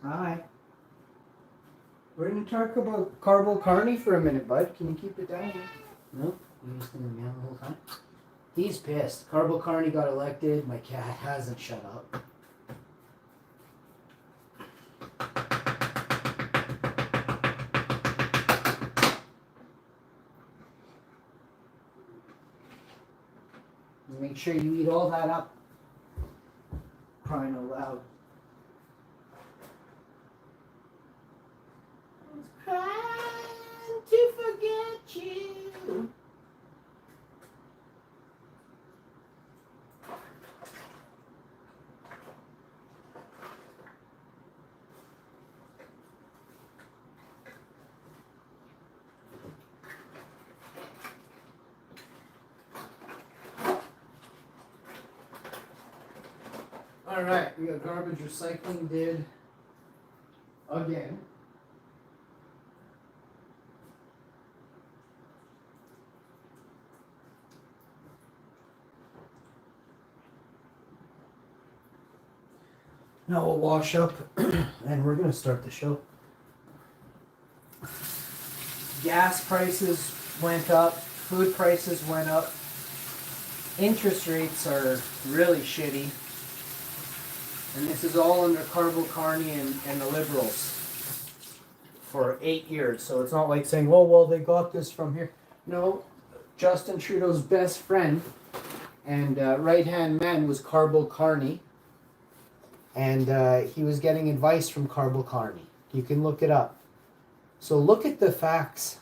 Hi. We're going to talk about carbo-carne for a minute, bud. Can you keep it down here? No? You're just going to meow the whole time? He's pissed. Carbo-carne got elected. My cat hasn't shut up. Make sure you eat all that up. Crying out loud. I was crying to forget you. Alright, we got garbage recycling did again. Now we'll wash up and we're going to start the show. Gas prices went up, food prices went up, interest rates are really shitty. And this is all under carbo-carne and the Liberals for 8 years. So it's not like saying, oh, well, they got this from here. No, Justin Trudeau's best friend and right-hand man was carbo-carne. And he was getting advice from carbo-carne. You can look it up. So look at the facts.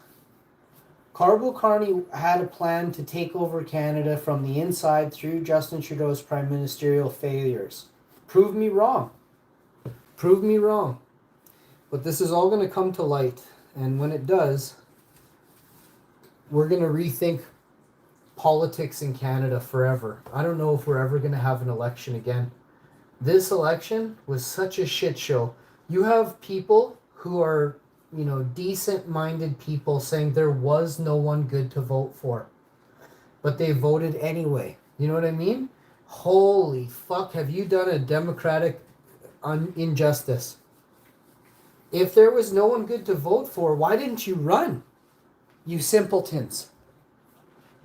Carbo-carne had a plan to take over Canada from the inside through Justin Trudeau's prime ministerial failures. Prove me wrong. Prove me wrong. But this is all going to come to light. And when it does, we're going to rethink politics in Canada forever. I don't know if we're ever going to have an election again. This election was such a shit show. You have people who are, decent-minded people saying there was no one good to vote for. But they voted anyway. You know what I mean? Holy fuck, have you done a democratic injustice? If there was no one good to vote for, why didn't you run? You simpletons.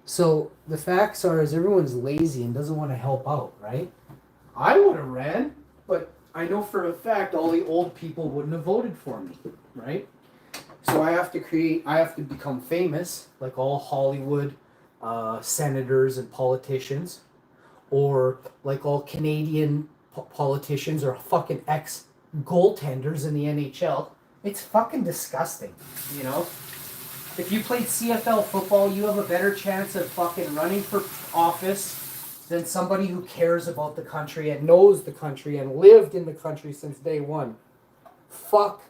So the facts are is everyone's lazy and doesn't want to help out, right? I would have ran, but I know for a fact all the old people wouldn't have voted for me, right? So I have to become famous, like all Hollywood senators and politicians, or like all Canadian politicians or fucking ex-goaltenders in the NHL. It's fucking disgusting, If you played CFL football, you have a better chance of fucking running for office than somebody who cares about the country and knows the country and lived in the country since day one. Fuck.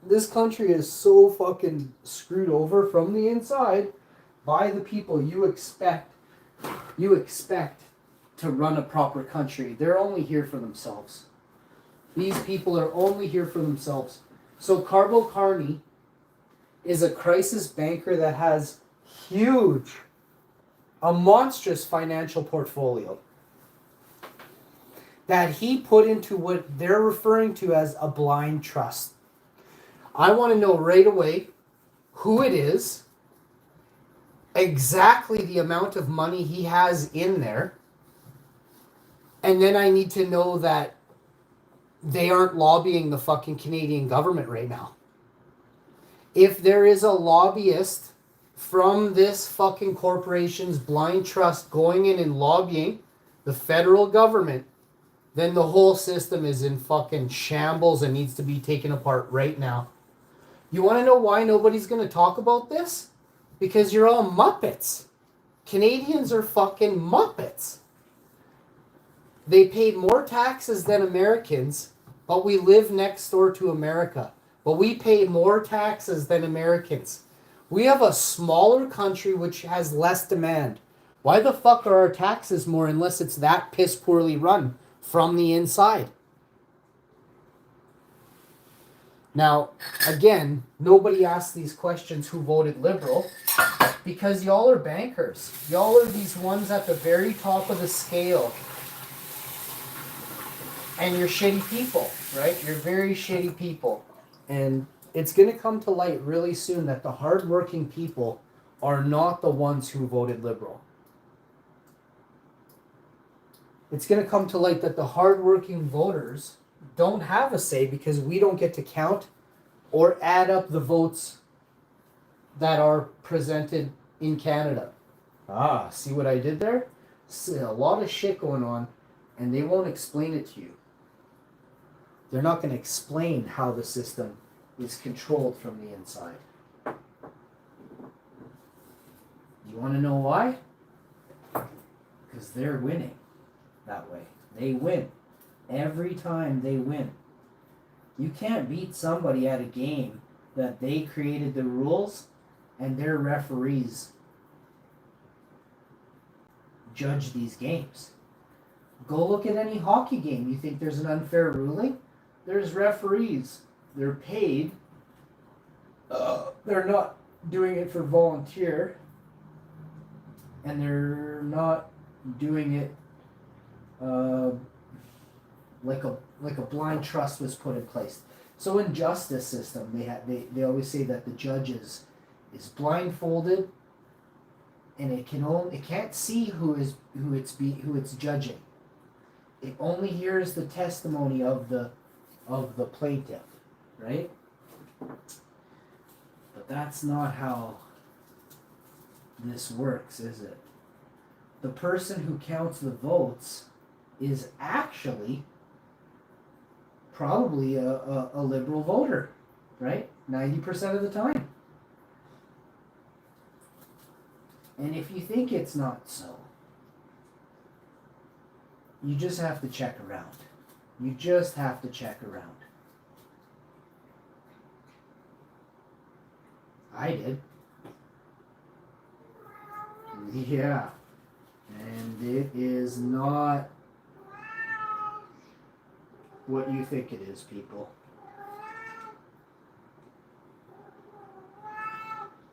This country is so fucking screwed over from the inside by the people you expect to run a proper country. They're only here for themselves. These people are only here for themselves. So carbo-carne is a crisis banker that has a monstrous financial portfolio that he put into what they're referring to as a blind trust. I want to know right away who it is, exactly the amount of money he has in there, and then I need to know that they aren't lobbying the fucking Canadian government right now. If there is a lobbyist from this fucking corporation's blind trust going in and lobbying the federal government, then the whole system is in fucking shambles and needs to be taken apart right now. You want to know why nobody's going to talk about this? Because you're all Muppets. Canadians are fucking Muppets. They pay more taxes than Americans, but we live next door to America. But we pay more taxes than Americans. We have a smaller country which has less demand. Why the fuck are our taxes more unless it's that piss poorly run from the inside? Now, again, nobody asked these questions who voted Liberal because y'all are bankers. Y'all are these ones at the very top of the scale. And you're shitty people, right? You're very shitty people. And it's going to come to light really soon that the hardworking people are not the ones who voted Liberal. It's going to come to light that the hardworking voters don't have a say because we don't get to count or add up the votes that are presented in Canada. Ah, see what I did there? See, a lot of shit going on, and they won't explain it to you. They're not going to explain how the system is controlled from the inside. You want to know why? Because they're winning that way. They win. Every time they win. You can't beat somebody at a game that they created the rules and their referees judge these games. Go look at any hockey game. You think there's an unfair ruling? There's referees. They're paid. They're not doing it for volunteer. And they're not doing it like a blind trust was put in place. So in justice system, they always say that the judge is blindfolded, and it can't see who it's judging. It only hears the testimony of the plaintiff, right? But that's not how this works, is it? The person who counts the votes is actually probably a Liberal voter, right? 90% of the time. And if you think it's not so, you just have to check around. You just have to check around. I did. Yeah. And it is not what you think it is, people.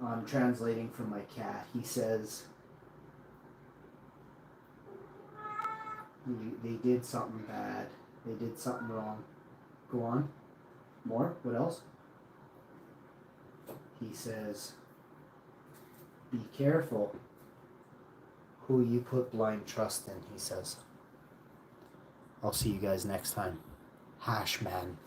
I'm translating from my cat. He says they did something bad. They did something wrong. Go on. More? What else? He says, be careful who you put blind trust in, he says. I'll see you guys next time. Hash man.